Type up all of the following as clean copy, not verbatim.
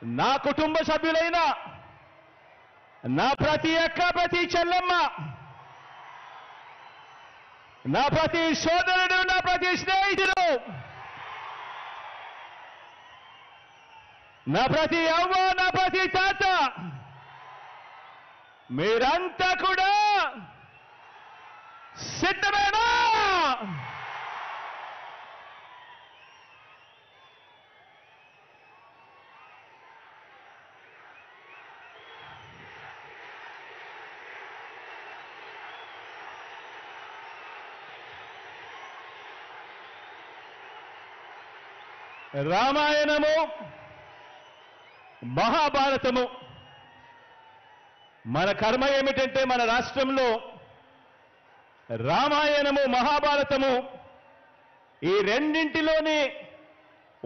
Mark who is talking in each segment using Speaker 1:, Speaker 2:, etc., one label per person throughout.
Speaker 1: నా కుటుంబ సభ్యులైన నా ప్రతి అక్క, ప్రతి చెల్లెమ్మ, నా ప్రతి సోదరుడు, నా ప్రతి స్నేహితుడు, నా ప్రతి అవ్వ, నా ప్రతి తాత, మీరంతా కూడా సిద్ధమేనా? రామాయణము, మహాభారతము. మన కర్మ ఏమిటంటే మన రాష్ట్రంలో రామాయణము, మహాభారతము ఈ రెండింటిలోని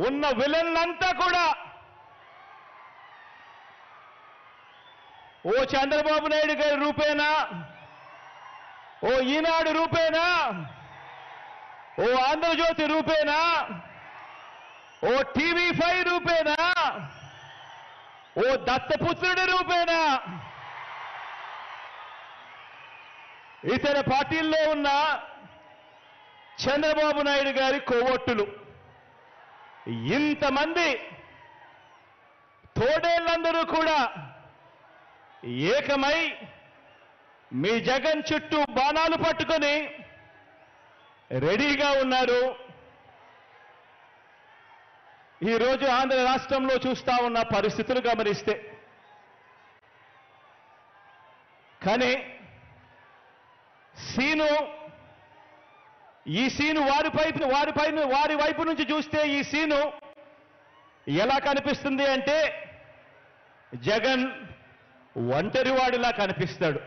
Speaker 1: ఉన్న విలన్లంతా కూడా ఓ చంద్రబాబు నాయుడు గారి రూపేనా, ఓ ఈనాడు రూపేనా, ఓ ఆంధ్రజ్యోతి రూపేనా, ఓ టీవీ5 రూపేనా, ఓ దత్తపుత్రుడి రూపేనా, ఇతర పార్టీల్లో ఉన్న చంద్రబాబు నాయుడు గారి కోవొట్టులు, ఇంతమంది తోడేళ్లందరూ కూడా ఏకమై మీ జగన్ చుట్టూ బాణాలు పట్టుకొని రెడీగా ఉన్నారు. ఈరోజు ఆంధ్ర రాష్ట్రంలో చూస్తా ఉన్న పరిస్థితులు గమనిస్తే, కానీ ఈ సీను వారి వైపు నుంచి చూస్తే ఈ సీను ఎలా కనిపిస్తుంది అంటే జగన్ ఒంటరివాడిలా కనిపిస్తాడు.